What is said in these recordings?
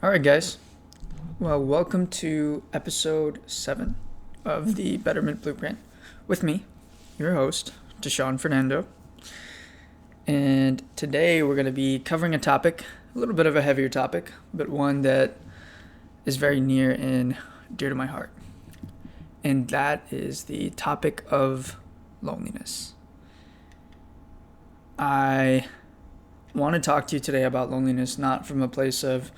All right, guys. Well, welcome to episode 7 of the Betterment Blueprint with me, your host, Deshaun Fernando. And today we're going to be covering a topic, a little bit of a heavier topic, but one that is very near and dear to my heart. And that is the topic of loneliness. I want to talk to you today about loneliness, not from a place of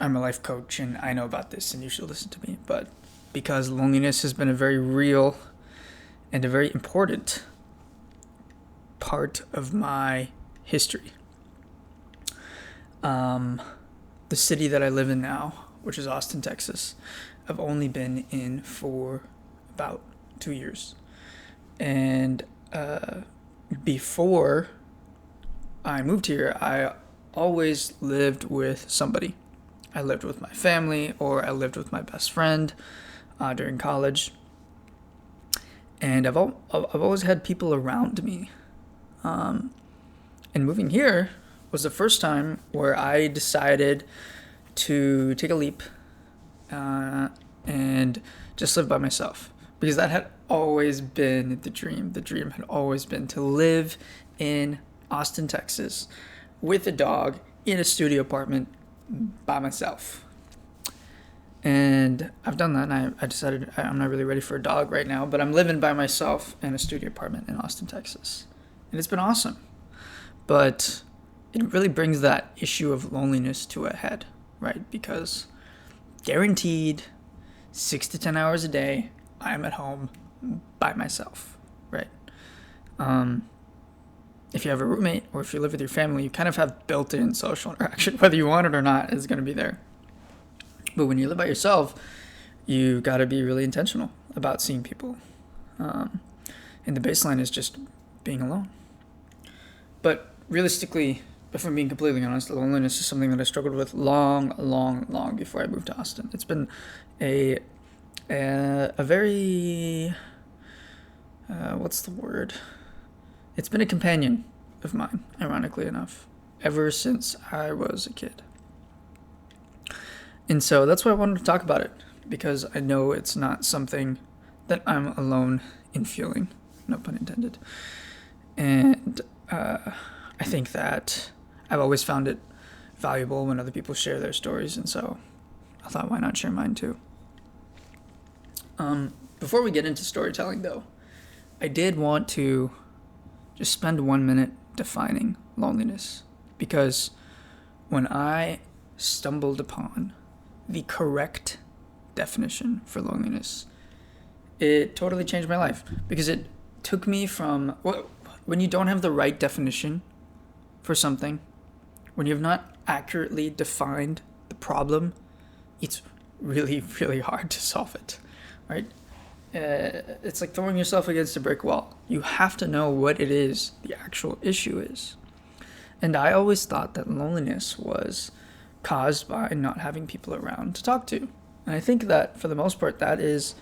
I'm a life coach and I know about this and you should listen to me, but because loneliness has been a very real and a very important part of my history. The city that I live in now, which is Austin, Texas, I've only been in for about 2 years. And before I moved here, I always lived with somebody. I lived with my family, or I lived with my best friend during college. And I've always had people around me. And moving here was the first time where I decided to take a leap and just live by myself. Because that had always been the dream. The dream had always been to live in Austin, Texas, with a dog in a studio apartment by myself. And I've done that, and I decided I'm not really ready for a dog right now, but I'm living by myself in a studio apartment in Austin, Texas. And it's been awesome. But it really brings that issue of loneliness to a head, right? Because guaranteed 6 to 10 hours a day, I'm at home by myself, right? If you have a roommate or if you live with your family, you kind of have built-in social interaction, whether you want it or not, is going to be there. But when you live by yourself, you got to be really intentional about seeing people. And the baseline is just being alone. But realistically, if I'm being completely honest, loneliness is something that I struggled with long before I moved to Austin. It's been a very, what's the word? It's been a companion of mine, ironically enough, ever since I was a kid. And so that's why I wanted to talk about it, because I know it's not something that I'm alone in feeling, no pun intended. And I think that I've always found it valuable when other people share their stories, and so I thought, why not share mine too? Before we get into storytelling, though, I did want to just spend 1 minute defining loneliness, because when I stumbled upon the correct definition for loneliness, it totally changed my life, because it took me from, when you don't have the right definition for something, when you have not accurately defined the problem, it's really, really hard to solve it, right? It's like throwing yourself against a brick wall. You have to know what it is the actual issue is. And I always thought that loneliness was caused by not having people around to talk to. And I think that for the most part, that is,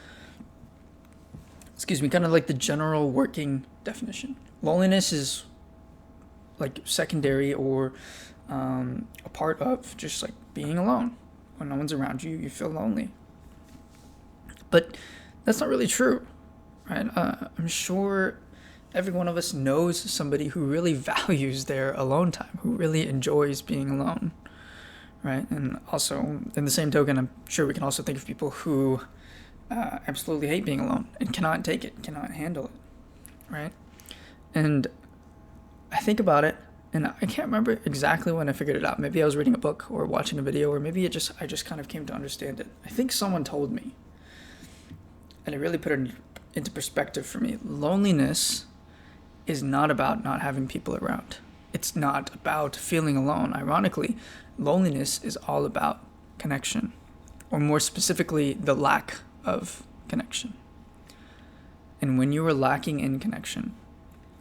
kind of like the general working definition. Loneliness is like secondary or a part of just like being alone. When no one's around you, you feel lonely. But that's not really true, right? I'm sure every one of us knows somebody who really values their alone time, who really enjoys being alone, right? And also, in the same token, I'm sure we can also think of people who absolutely hate being alone and cannot take it, cannot handle it, right? And I think about it, and I can't remember exactly when I figured it out. Maybe I was reading a book or watching a video, or maybe I just kind of came to understand it. I think someone told me, and it really put it into perspective for me. Loneliness is not about not having people around. It's not about feeling alone. Ironically, loneliness is all about connection, or more specifically, the lack of connection. And when you are lacking in connection,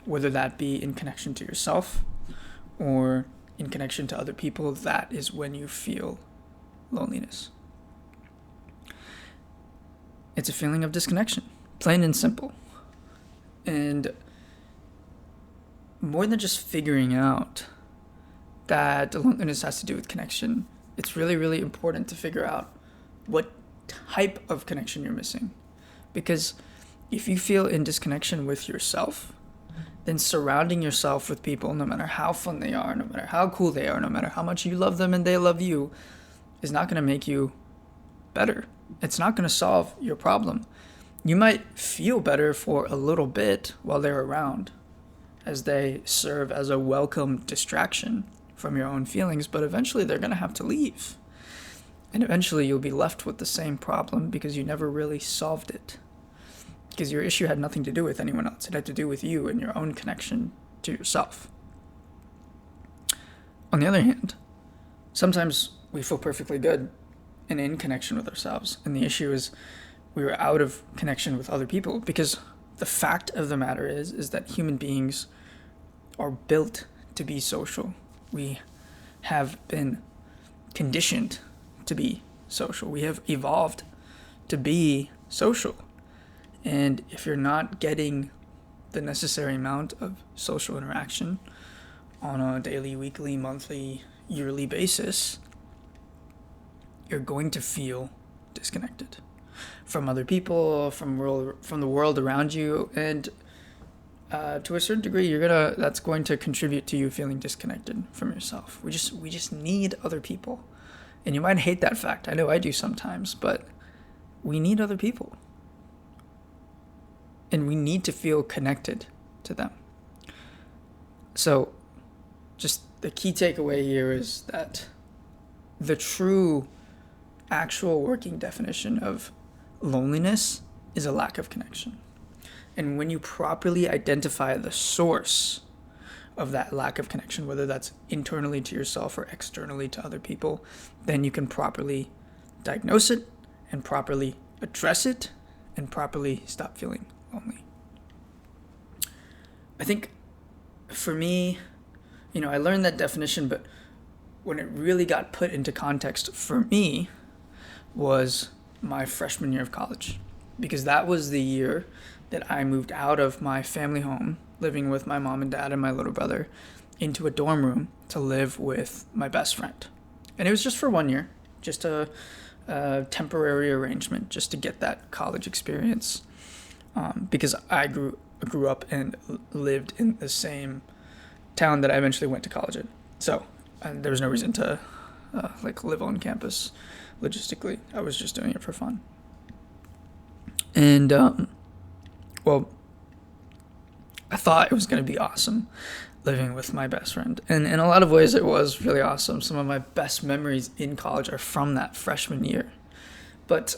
whether that be in connection to yourself or in connection to other people, that is when you feel loneliness. It's a feeling of disconnection, plain and simple. And more than just figuring out that loneliness has to do with connection it's really, really important to figure out what type of connection you're missing. Because if you feel in disconnection with yourself, then surrounding yourself with people, no matter how fun they are, no matter how cool they are, no matter how much you love them and they love you, is not going to make you better. It's not going to solve your problem. You might feel better for a little bit while they're around, as they serve as a welcome distraction from your own feelings, but eventually they're going to have to leave. And eventually you'll be left with the same problem because you never really solved it. Because your issue had nothing to do with anyone else. It had to do with you and your own connection to yourself. On the other hand, sometimes we feel perfectly good and in connection with ourselves. And the issue is we were out of connection with other people, because the fact of the matter is that human beings are built to be social. We have been conditioned to be social. We have evolved to be social. And if you're not getting the necessary amount of social interaction on a daily, weekly, monthly, yearly basis, you're going to feel disconnected from other people, from the world around you, and to a certain degree, that's going to contribute to you feeling disconnected from yourself. We just need other people, and you might hate that fact. I know I do sometimes, but we need other people, and we need to feel connected to them. So, just the key takeaway here is that the true, actual working definition of loneliness is a lack of connection. And when you properly identify the source of that lack of connection, whether that's internally to yourself or externally to other people, then you can properly diagnose it and properly address it and properly stop feeling lonely. I think for me, I learned that definition, but when it really got put into context for me was my freshman year of college, because that was the year that I moved out of my family home, living with my mom and dad and my little brother, into a dorm room to live with my best friend. And it was just for 1 year, just a temporary arrangement, just to get that college experience, because I grew up and lived in the same town that I eventually went to college in. So there was no reason to live on campus logistically. I was just doing it for fun. And I thought it was going to be awesome living with my best friend. And in a lot of ways it was really awesome. Some of my best memories in college are from that freshman year. But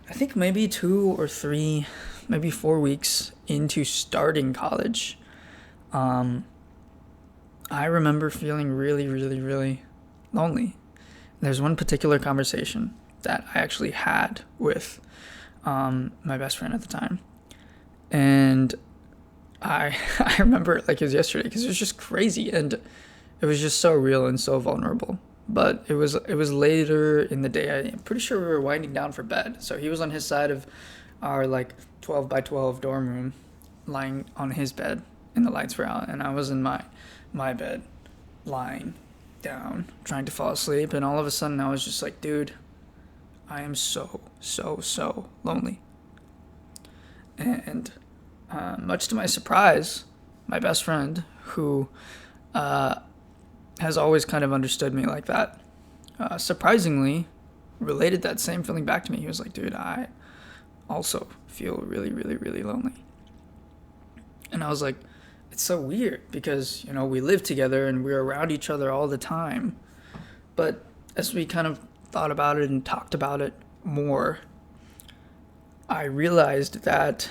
I think maybe 2 or 3, maybe 4 weeks into starting college, I remember feeling really, really, really lonely. There's one particular conversation that I actually had with my best friend at the time. And I remember it like it was yesterday, because it was just crazy and it was just so real and so vulnerable. But it was later in the day. I'm pretty sure we were winding down for bed. So he was on his side of our 12 by 12 dorm room, lying on his bed, and the lights were out, and I was in my bed, lying down, trying to fall asleep. And all of a sudden I was just like, dude, I am so lonely. And much to my surprise, my best friend, who has always kind of understood me like that, surprisingly related that same feeling back to me. He was like, dude, I also feel really, really, really lonely. And I was like, it's so weird, because, we live together and we're around each other all the time. But as we kind of thought about it and talked about it more, we realized that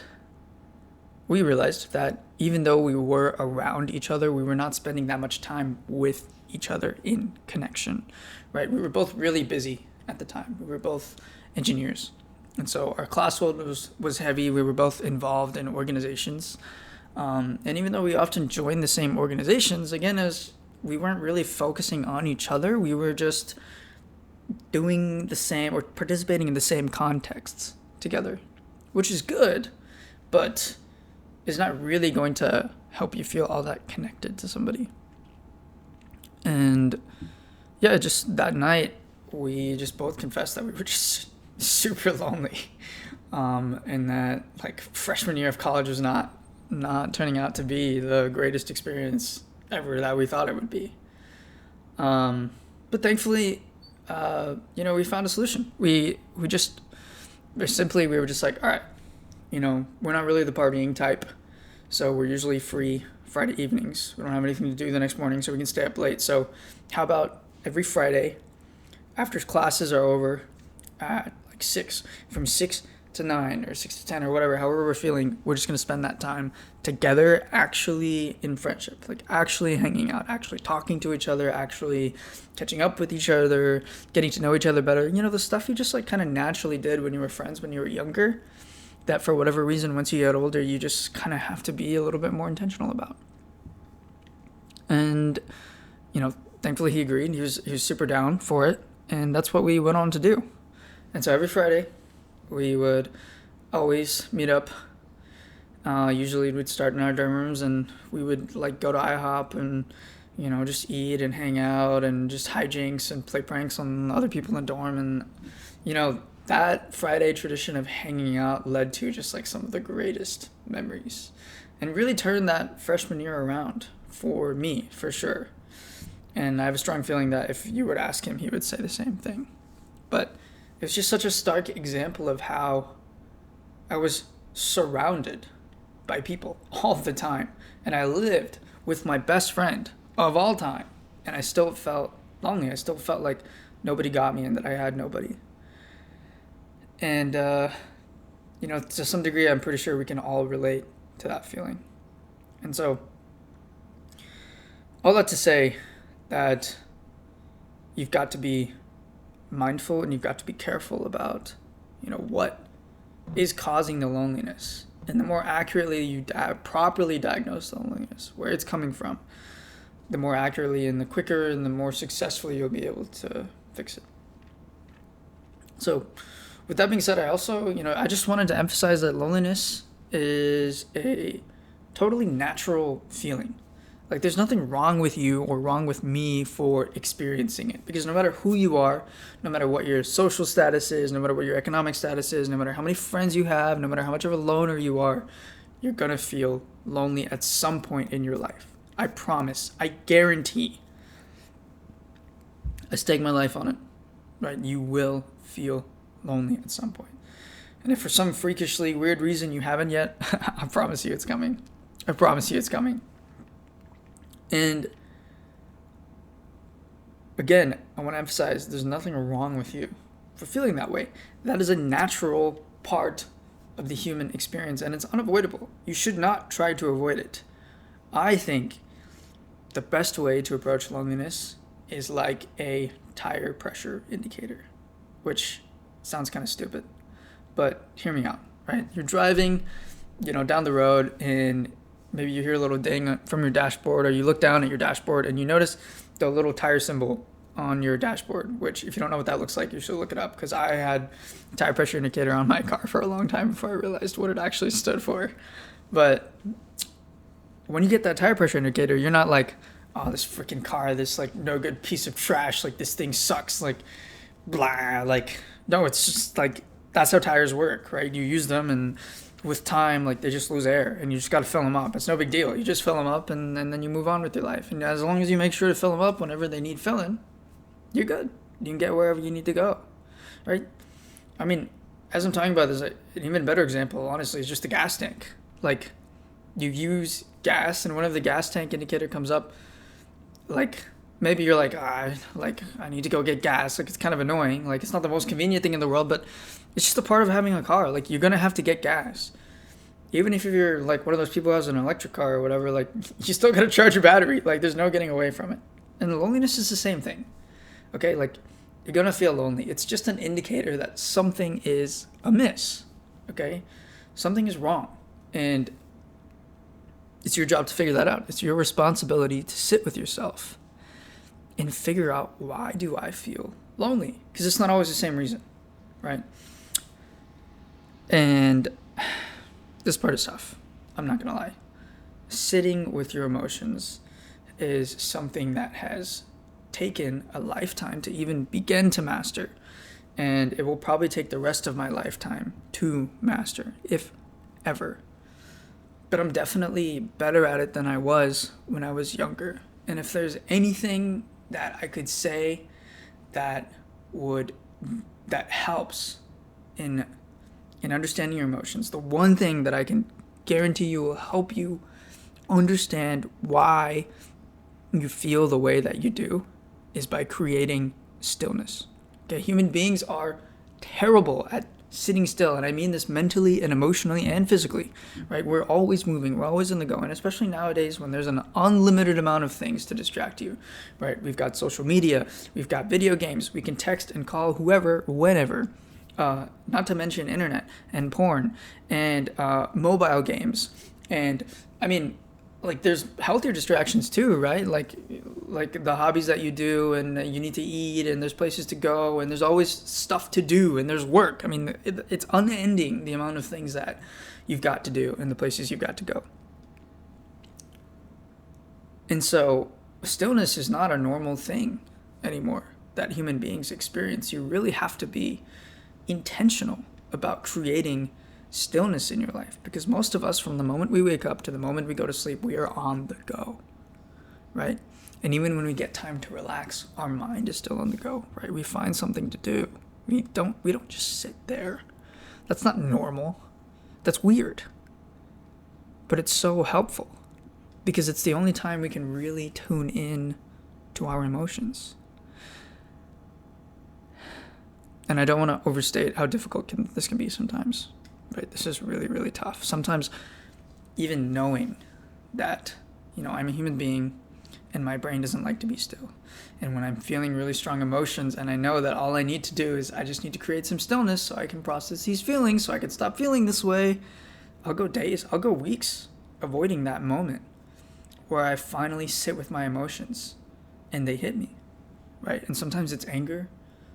even though we were around each other, we were not spending that much time with each other in connection, right? We were both really busy at the time. We were both engineers. And so our classload was heavy. We were both involved in organizations. And even though we often joined the same organizations, again, as we weren't really focusing on each other, we were just doing the same or participating in the same contexts together, which is good, but is not really going to help you feel all that connected to somebody. And yeah, just that night, we just both confessed that we were just super lonely. And that like freshman year of college was not turning out to be the greatest experience ever that we thought it would be. But thankfully, we found a solution. We were just like, all right, we're not really the partying type, so we're usually free Friday evenings. We don't have anything to do the next morning, so we can stay up late. So how about every Friday after classes are over at like 6, from 6 to 9 or 6 to 10 or whatever, however we're feeling, we're just going to spend that time together, actually in friendship, like actually hanging out, actually talking to each other, actually catching up with each other, getting to know each other better. The stuff you just like kind of naturally did when you were friends when you were younger, that for whatever reason, once you get older, you just kind of have to be a little bit more intentional about. And, thankfully he agreed. He was super down for it. And that's what we went on to do. And so every Friday, we would always meet up. Usually we'd start in our dorm rooms, and we would like go to IHOP and, just eat and hang out and just hijinks and play pranks on other people in the dorm. And, that Friday tradition of hanging out led to just like some of the greatest memories and really turned that freshman year around for me, for sure. And I have a strong feeling that if you were to ask him, he would say the same thing. But it's just such a stark example of how I was surrounded by people all the time. And I lived with my best friend of all time. And I still felt lonely. I still felt like nobody got me and that I had nobody. And, to some degree, I'm pretty sure we can all relate to that feeling. And so, all that to say that you've got to be mindful and you've got to be careful about, what is causing the loneliness. And the more accurately you properly diagnose the loneliness, where it's coming from, the more accurately and the quicker and the more successfully you'll be able to fix it. So, with that being said, I also, I just wanted to emphasize that loneliness is a totally natural feeling. Like, there's nothing wrong with you or wrong with me for experiencing it. Because no matter who you are, no matter what your social status is, no matter what your economic status is, no matter how many friends you have, no matter how much of a loner you are, you're going to feel lonely at some point in your life. I promise. I guarantee. I stake my life on it. Right? You will feel lonely at some point. And if for some freakishly weird reason you haven't yet, I promise you it's coming. I promise you it's coming. And again, I want to emphasize there's nothing wrong with you for feeling that way. That is a natural part of the human experience, and it's unavoidable. You should not try to avoid it. I think the best way to approach loneliness is like a tire pressure indicator, which sounds kind of stupid, but hear me out, right? You're driving, down the road, and maybe you hear a little ding from your dashboard, or you look down at your dashboard and you notice the little tire symbol on your dashboard, which if you don't know what that looks like, you should look it up, because I had a tire pressure indicator on my car for a long time before I realized what it actually stood for. But when you get that tire pressure indicator, you're not like, oh, this freaking car, this like no good piece of trash, like this thing sucks, like blah, like no, it's just like that's how tires work, right? You use them, and with time, like they just lose air, and you just got to fill them up. It's no big deal. You just fill them up, and then you move on with your life. And as long as you make sure to fill them up whenever they need filling, you're good. You can get wherever you need to go, right? I mean, as I'm talking about this, an even better example, honestly, is just the gas tank. Like, you use gas, and whenever the gas tank indicator comes up, like, maybe you're like, I need to go get gas. Like, it's kind of annoying. Like, it's not the most convenient thing in the world, but it's just a part of having a car. Like, you're going to have to get gas. Even if you're, like, one of those people who has an electric car or whatever, like, you still got to charge your battery. Like, there's no getting away from it. And loneliness is the same thing. Okay? Like, you're going to feel lonely. It's just an indicator that something is amiss. Okay? Something is wrong. And it's your job to figure that out. It's your responsibility to sit with yourself and figure out, why do I feel lonely? Because it's not always the same reason, right? And this part is tough. I'm not going to lie. Sitting with your emotions is something that has taken a lifetime to even begin to master. And it will probably take the rest of my lifetime to master, if ever. But I'm definitely better at it than I was when I was younger. And if there's anything that I could say that helps in understanding your emotions, the one thing that I can guarantee you will help you understand why you feel the way that you do is by creating stillness. Okay, human beings are terrible at sitting still, and I mean this mentally and emotionally and physically, right? We're always moving, we're always in the go, and especially nowadays when there's an unlimited amount of things to distract you, right? We've got social media, we've got video games, we can text and call whoever, whenever, not to mention internet and porn and mobile games, and I mean, like there's healthier distractions too, right? Like the hobbies that you do, and you need to eat, and there's places to go, and there's always stuff to do, and there's work. I mean, it's unending the amount of things that you've got to do and the places you've got to go. And so stillness is not a normal thing anymore that human beings experience. You really have to be intentional about creating stillness in your life, because most of us, from the moment we wake up to the moment we go to sleep, we are on the go, right? And even when we get time to relax, our mind is still on the go, right? We find something to do. We don't just sit there. That's not normal. That's weird. But it's so helpful, because it's the only time we can really tune in to our emotions. And I don't want to overstate how difficult this can be sometimes. Right? This is really, really tough. Sometimes even knowing that, I'm a human being and my brain doesn't like to be still. And when I'm feeling really strong emotions and I know that all I need to do is I just need to create some stillness so I can process these feelings, so I can stop feeling this way, I'll go days, I'll go weeks avoiding that moment where I finally sit with my emotions and they hit me, right? And sometimes it's anger,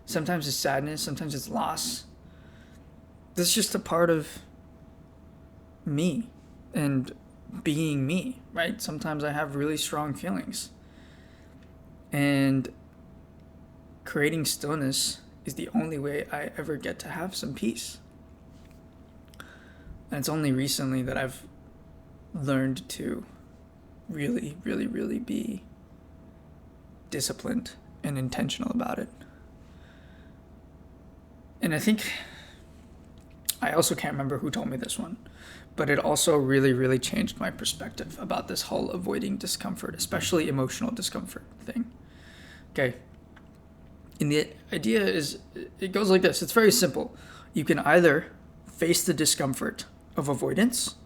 sometimes it's sadness, sometimes it's loss. This is just a part of me and being me, right? Sometimes I have really strong feelings. And creating stillness is the only way I ever get to have some peace. And it's only recently that I've learned to really, really, really be disciplined and intentional about it. And I think, I also can't remember who told me this one, but it also really, really changed my perspective about this whole avoiding discomfort, especially emotional discomfort thing. Okay. And the idea is, it goes like this. It's very simple. You can either face the discomfort of avoidance,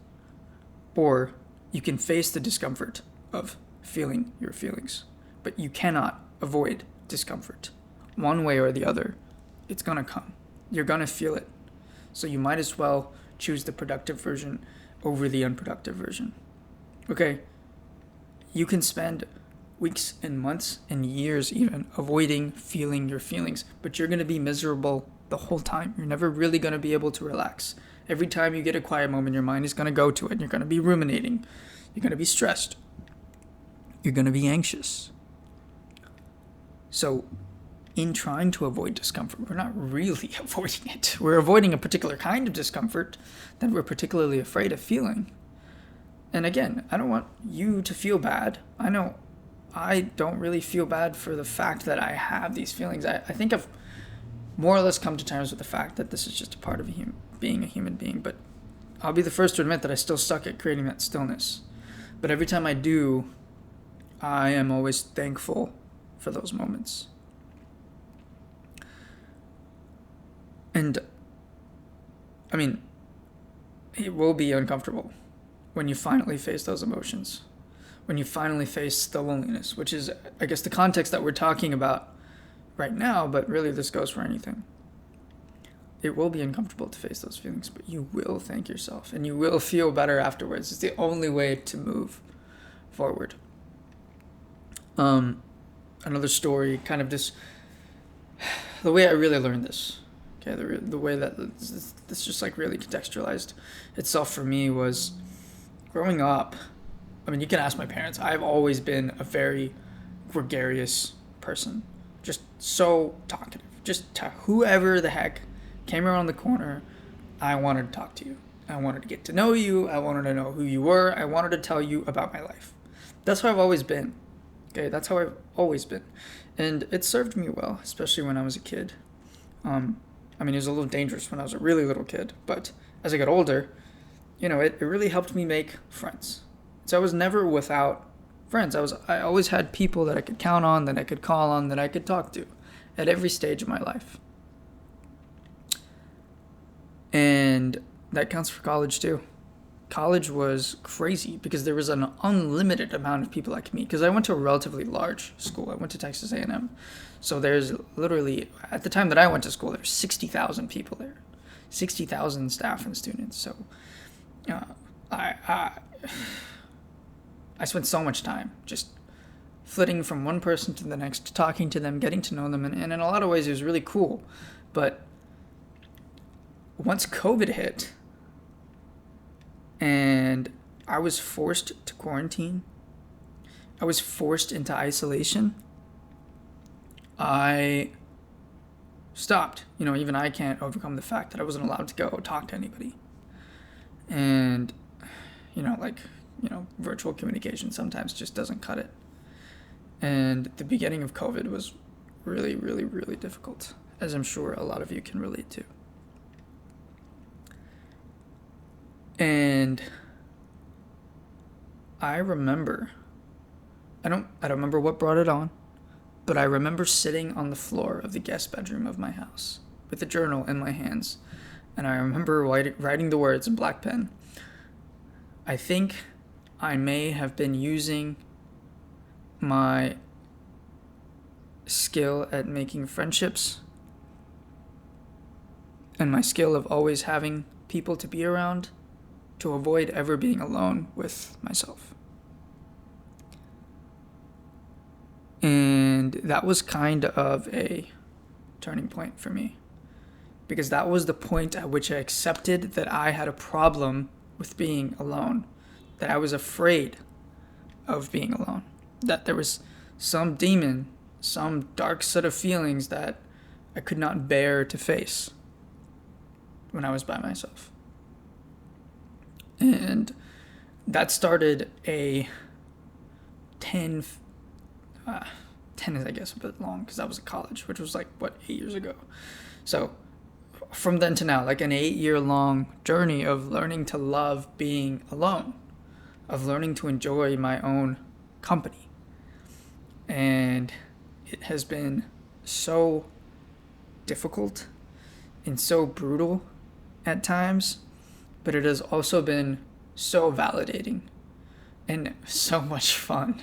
or you can face the discomfort of feeling your feelings. But you cannot avoid discomfort. One way or the other, it's going to come. You're going to feel it. So you might as well choose the productive version over the unproductive version. Okay, you can spend weeks and months and years even avoiding feeling your feelings, but you're going to be miserable the whole time. You're never really going to be able to relax. Every time you get a quiet moment, your mind is going to go to it. You're going to be ruminating. You're going to be stressed. You're going to be anxious. So in trying to avoid discomfort, we're not really avoiding it. We're avoiding a particular kind of discomfort that we're particularly afraid of feeling. And again, I don't want you to feel bad. I know I don't really feel bad for the fact that I have these feelings. I think I've more or less come to terms with the fact that this is just a part of being a human being. But I'll be the first to admit that I still suck at creating that stillness. But every time I do, I am always thankful for those moments. And, I mean, it will be uncomfortable when you finally face those emotions, when you finally face the loneliness, which is, I guess, the context that we're talking about right now, but really this goes for anything. It will be uncomfortable to face those feelings, but you will thank yourself, and you will feel better afterwards. It's the only way to move forward. Another story, kind of just, the way I really learned this, the way that this just like really contextualized itself for me was growing up. I mean, you can ask my parents. I've always been a very gregarious person. Just so talkative. Just to whoever the heck came around the corner, I wanted to talk to you. I wanted to get to know you. I wanted to know who you were. I wanted to tell you about my life. That's how I've always been. Okay, that's how I've always been. And it served me well, especially when I was a kid. It was a little dangerous when I was a really little kid, but as I got older, it really helped me make friends. So I was never without friends. I always had people that I could count on, that I could call on, that I could talk to at every stage of my life. And that counts for college too. College was crazy because there was an unlimited amount of people I could meet, because I went to a relatively large school. I went to Texas A&M. So there's literally, at the time that I went to school, there were 60,000 people there. 60,000 staff and students. So I spent so much time just flitting from one person to the next, talking to them, getting to know them. And in a lot of ways, it was really cool. But once COVID hit, and I was forced to quarantine, I was forced into isolation, I stopped. Even I can't overcome the fact that I wasn't allowed to go talk to anybody. And, virtual communication sometimes just doesn't cut it. And the beginning of COVID was really, really, really difficult, as I'm sure a lot of you can relate to. And I remember, I don't remember what brought it on, but I remember sitting on the floor of the guest bedroom of my house with a journal in my hands. And I remember writing the words in black pen. I think I may have been using my skill at making friendships and my skill of always having people to be around to avoid ever being alone with myself. And that was kind of a turning point for me, because that was the point at which I accepted that I had a problem with being alone, that I was afraid of being alone, that there was some demon, some dark set of feelings that I could not bear to face when I was by myself. And that started a 10 is, I guess, a bit long, because that was at college, which was 8 years ago. So from then to now, an 8-year-long journey of learning to love being alone, of learning to enjoy my own company. And it has been so difficult and so brutal at times, but it has also been so validating and so much fun.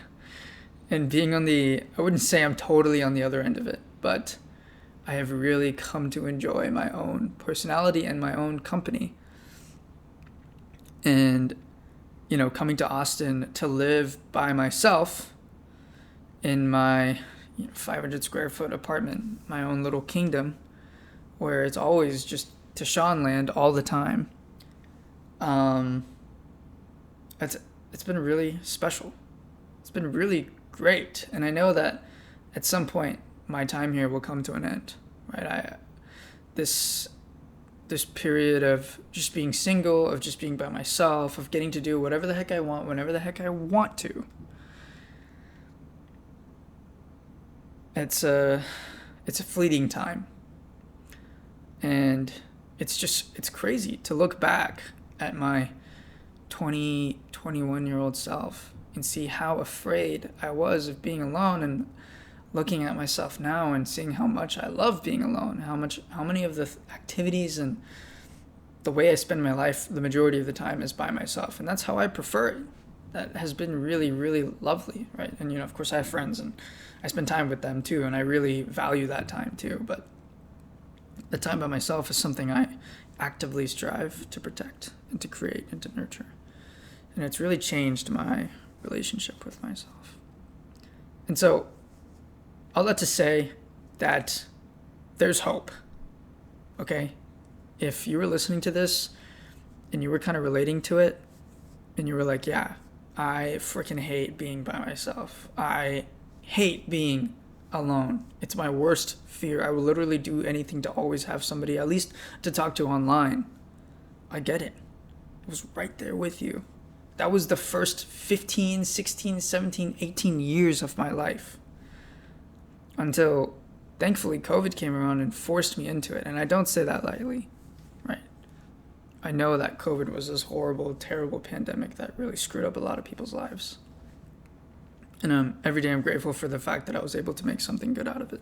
And being I wouldn't say I'm totally on the other end of it, but I have really come to enjoy my own personality and my own company. And, coming to Austin to live by myself in my 500 square foot apartment, my own little kingdom, where it's always just Tashawn land all the time. It's been really special. It's been really great. And I know that at some point my time here will come to an end, right? This period of just being single, of just being by myself, of getting to do whatever the heck I want, whenever the heck I want to. It's a fleeting time. And it's crazy to look back at my 21-year-old self and see how afraid I was of being alone, and looking at myself now and seeing how much I love being alone, how many of the activities and the way I spend my life the majority of the time is by myself. And that's how I prefer it. That has been really, really lovely, right? And, of course I have friends and I spend time with them too, and I really value that time too. But the time by myself is something I actively strive to protect and to create and to nurture. And it's really changed my relationship with myself. And so, all that to say that there's hope, okay? If you were listening to this and you were kind of relating to it and you were like, yeah, I freaking hate being by myself. I hate being alone. It's my worst fear. I will literally do anything to always have somebody, at least to talk to online. I get it. It was right there with you. That was the first 15, 16, 17, 18 years of my life. Until, thankfully, COVID came around and forced me into it. And I don't say that lightly, right? I know that COVID was this horrible, terrible pandemic that really screwed up a lot of people's lives. And every day I'm grateful for the fact that I was able to make something good out of it.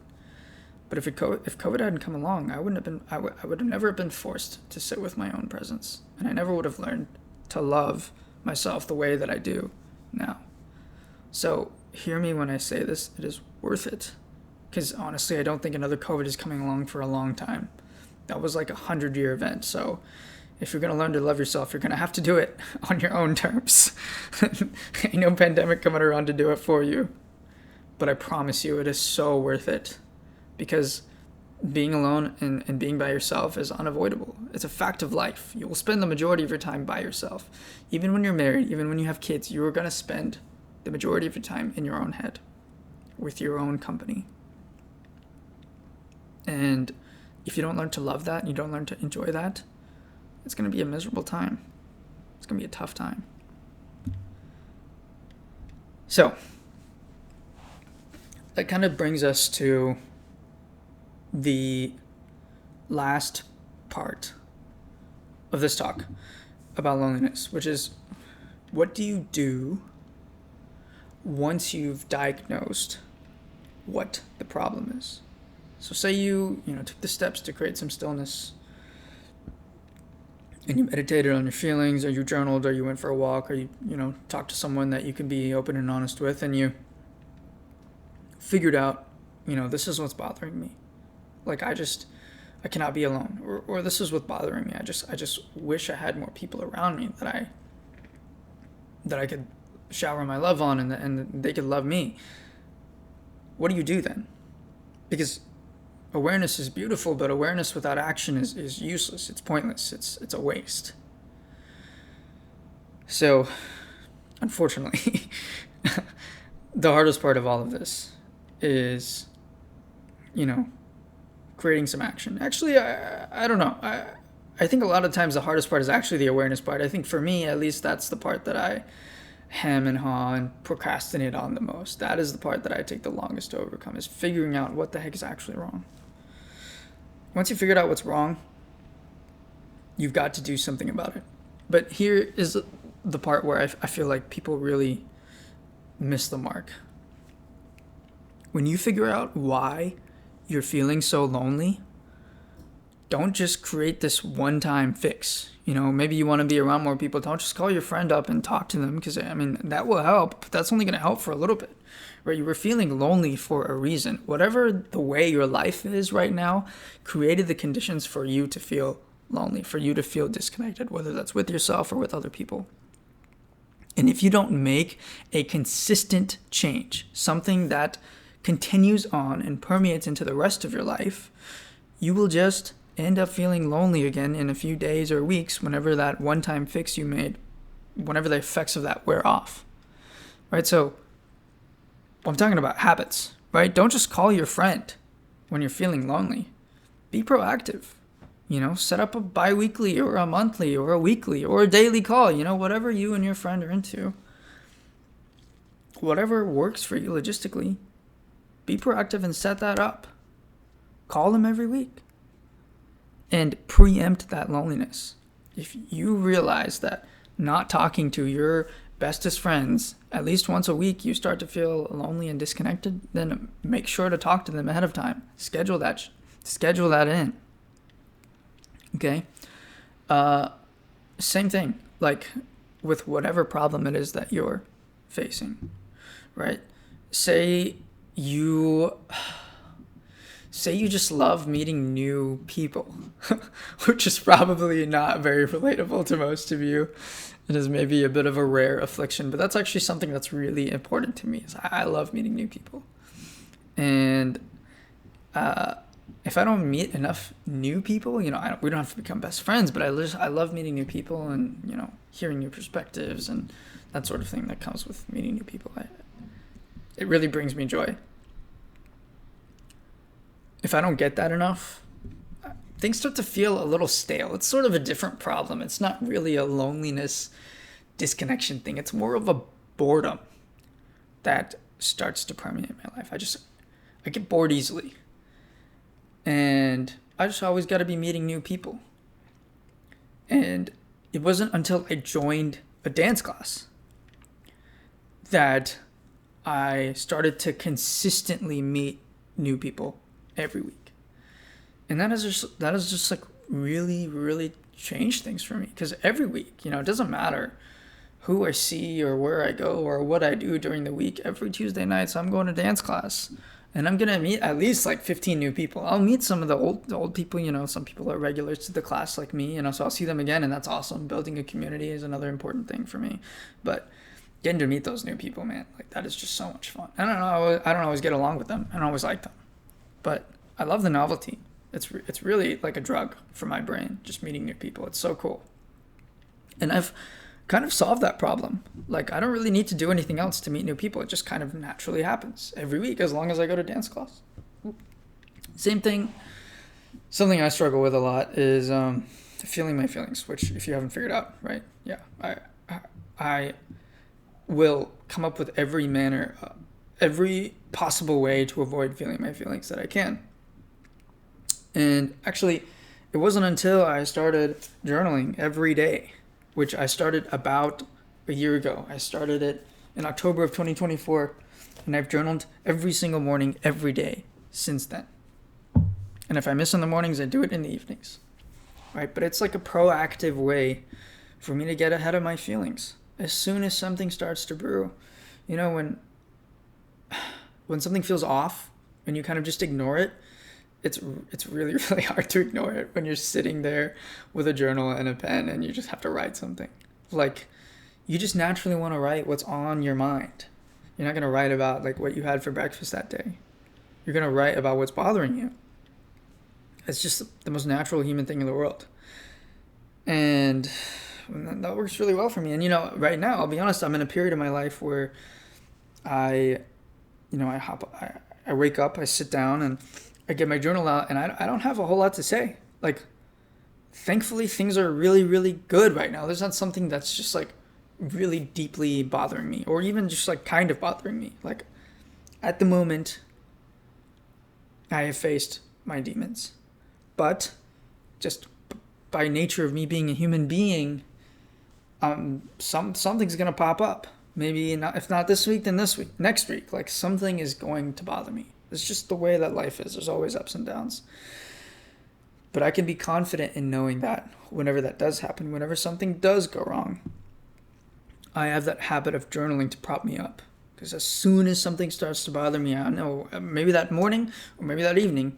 But if COVID hadn't come along, I would have never been forced to sit with my own presence. And I never would have learned to love myself the way that I do now. So hear me when I say this, it is worth it. Because honestly, I don't think another COVID is coming along for a long time. That was like a 100-year event. So if you're going to learn to love yourself, you're going to have to do it on your own terms. Ain't no pandemic coming around to do it for you. But I promise you, it is so worth it. Because being alone and being by yourself is unavoidable. It's a fact of life. You will spend the majority of your time by yourself. Even when you're married, even when you have kids, you are going to spend the majority of your time in your own head, with your own company. And if you don't learn to love that and you don't learn to enjoy that, it's going to be a miserable time. It's going to be a tough time. So, that kind of brings us to the last part of this talk about loneliness, which is, what do you do once you've diagnosed what the problem is? So say you took the steps to create some stillness, and you meditated on your feelings, or you journaled, or you went for a walk, or you talked to someone that you can be open and honest with, and you figured out, this is what's bothering me. Like, I cannot be alone, or this is what's bothering me. I just wish I had more people around me that I could shower my love on, and they could love me. What do you do then? Because awareness is beautiful, but awareness without action is useless. It's pointless. It's a waste. So, unfortunately, the hardest part of all of this is, creating some action. Actually, I don't know. I think a lot of times the hardest part is actually the awareness part. I think for me, at least, that's the part that I hem and haw and procrastinate on the most. That is the part that I take the longest to overcome, is figuring out what the heck is actually wrong. Once you figured out what's wrong, you've got to do something about it. But here is the part where I feel like people really miss the mark. When you figure out why you're feeling so lonely, don't just create this one-time fix. Maybe you want to be around more people. Don't just call your friend up and talk to them, because, that will help. But that's only going to help for a little bit, right? You were feeling lonely for a reason. Whatever the way your life is right now created the conditions for you to feel lonely, for you to feel disconnected, whether that's with yourself or with other people. And if you don't make a consistent change, something that continues on and permeates into the rest of your life, you will just end up feeling lonely again in a few days or weeks, whenever that one-time fix you made, whenever the effects of that wear off, right? So I'm talking about habits, right? Don't just call your friend when you're feeling lonely. Be proactive. Set up a bi-weekly or a monthly or a weekly or a daily call, whatever you and your friend are into. Whatever works for you logistically. Be proactive and set that up. Call them every week. And preempt that loneliness. If you realize that not talking to your bestest friends at least once a week, you start to feel lonely and disconnected, then make sure to talk to them ahead of time. Schedule that in. Okay? Same thing, like with whatever problem it is that you're facing, right? Say you just love meeting new people, which is probably not very relatable to most of you. It is maybe a bit of a rare affliction, but that's actually something that's really important to me. Is I love meeting new people. And if I don't meet enough new people, we don't have to become best friends, but I love meeting new people and, hearing new perspectives and that sort of thing that comes with meeting new people. It really brings me joy. if I don't get that enough, things start to feel a little stale. It's sort of a different problem. It's not really a loneliness disconnection thing. It's more of a boredom that starts to permeate my life. I get bored easily. And I just always got to be meeting new people. And it wasn't until I joined a dance class that I started to consistently meet new people every week. And that has just like really, really changed things for me. Because every week, it doesn't matter who I see or where I go or what I do during the week. Every Tuesday nights, I'm going to dance class. And I'm going to meet at least like 15 new people. I'll meet some of the old people, some people are regulars to the class like me, so I'll see them again, and that's awesome. Building a community is another important thing for me. But getting to meet those new people, man, like that is just so much fun. I don't always get along with them. I don't always like them. But I love the novelty. It's really like a drug for my brain, just meeting new people. It's so cool. And I've kind of solved that problem. Like, I don't really need to do anything else to meet new people. It just kind of naturally happens every week as long as I go to dance class. Same thing. Something I struggle with a lot is feeling my feelings, which if you haven't figured out, right? Yeah, I will come up with every possible way to avoid feeling my feelings that I can. And actually, it wasn't until I started journaling every day, which I started about a year ago. I started it in October of 2024, and I've journaled every single morning, every day since then. And if I miss in the mornings, I do it in the evenings, right? But it's like a proactive way for me to get ahead of my feelings. As soon as something starts to brew, when something feels off and you kind of just ignore it, it's really, really hard to ignore it when you're sitting there with a journal and a pen and you just have to write something. Like, you just naturally want to write what's on your mind. You're not going to write about like what you had for breakfast that day. You're going to write about what's bothering you. It's just the most natural human thing in the world. And that works really well for me. And, right now, I'll be honest, I'm in a period of my life where I wake up, I sit down, and I get my journal out, and I don't have a whole lot to say. Like, thankfully, things are really, really good right now. There's not something that's just, like, really deeply bothering me, or even just, like, kind of bothering me. Like, at the moment, I have faced my demons. But just by nature of me being a human being, something's going to pop up. Maybe not, if not this week, then next week. Like, something is going to bother me. It's just the way that life is. There's always ups and downs. But I can be confident in knowing that whenever that does happen, whenever something does go wrong, I have that habit of journaling to prop me up. Because as soon as something starts to bother me, I know maybe that morning or maybe that evening,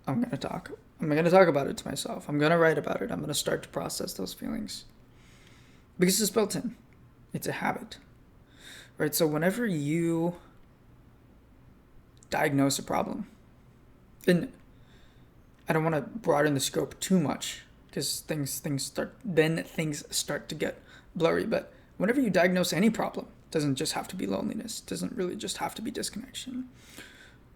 I'm going to talk. I'm going to talk about it to myself. I'm going to write about it. I'm going to start to process those feelings. Because it's built in. It's a habit. Right? So whenever you diagnose a problem, and I don't want to broaden the scope too much because things start to get blurry. But whenever you diagnose any problem, it doesn't just have to be loneliness. It doesn't really just have to be disconnection.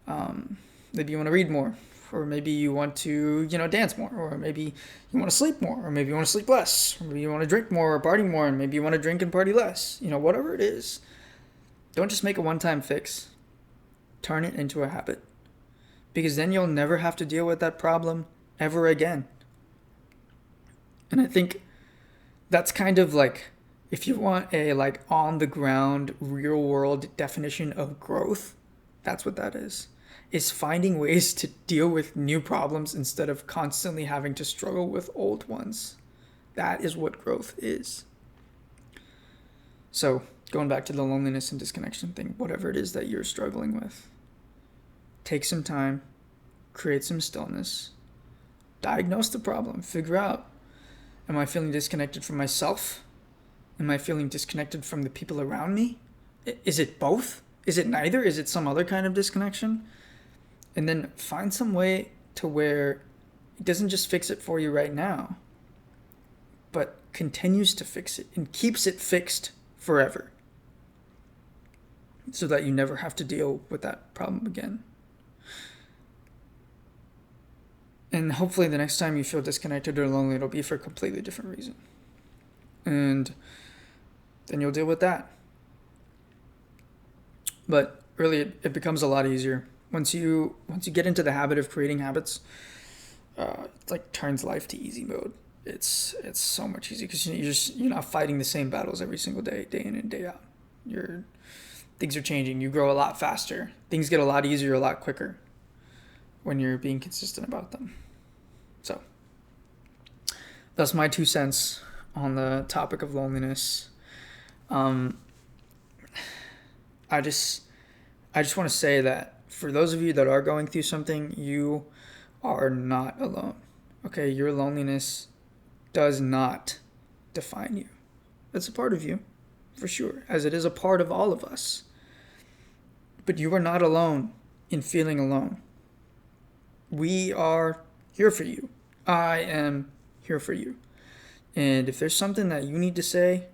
Maybe you want to read more, or maybe you want to, dance more, or maybe you want to sleep more, or maybe you want to sleep less, or maybe you want to drink more or party more, and maybe you want to drink and party less. Whatever it is, don't just make a one-time fix. Turn it into a habit, because then you'll never have to deal with that problem ever again. And I think that's kind of like, if you want a like on the ground real world definition of growth, that's what that is finding ways to deal with new problems instead of constantly having to struggle with old ones. That is what growth is. So going back to the loneliness and disconnection thing, whatever it is that you're struggling with, take some time, create some stillness, diagnose the problem, figure out, am I feeling disconnected from myself? Am I feeling disconnected from the people around me? Is it both? Is it neither? Is it some other kind of disconnection? And then find some way to where it doesn't just fix it for you right now, but continues to fix it and keeps it fixed forever, so that you never have to deal with that problem again. And hopefully the next time you feel disconnected or lonely, it'll be for a completely different reason. And then you'll deal with that. But really, it becomes a lot easier. Once you get into the habit of creating habits, it like turns life to easy mode. It's so much easier because you're not fighting the same battles every single day, day in and day out. Things are changing. You grow a lot faster. Things get a lot easier, a lot quicker when you're being consistent about them. So that's my 2 cents on the topic of loneliness. I just want to say that for those of you that are going through something, you are not alone. Okay, your loneliness does not define you. It's a part of you, for sure, as it is a part of all of us. But you are not alone in feeling alone. We are here for you. I am here for you. And if there's something that you need to say,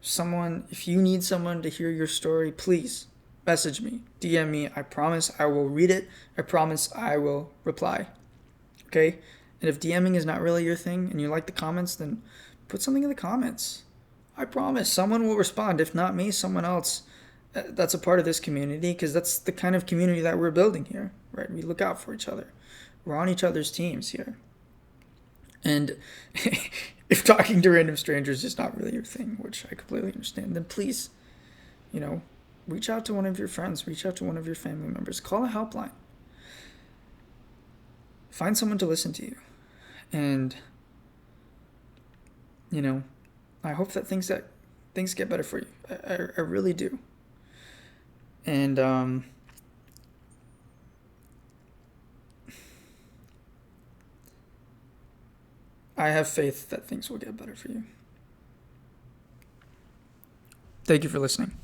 if you need someone to hear your story, please message me, DM me. I promise I will read it. I promise I will reply. Okay? And if DMing is not really your thing and you like the comments, then put something in the comments. I promise someone will respond. If not me, someone else that's a part of this community, because that's the kind of community that we're building here, right? We look out for each other. We're on each other's teams here. And if talking to random strangers is not really your thing, which I completely understand, then please, reach out to one of your friends, reach out to one of your family members, call a helpline. Find someone to listen to you. And, I hope that things get better for you. I really do. And, I have faith that things will get better for you. Thank you for listening.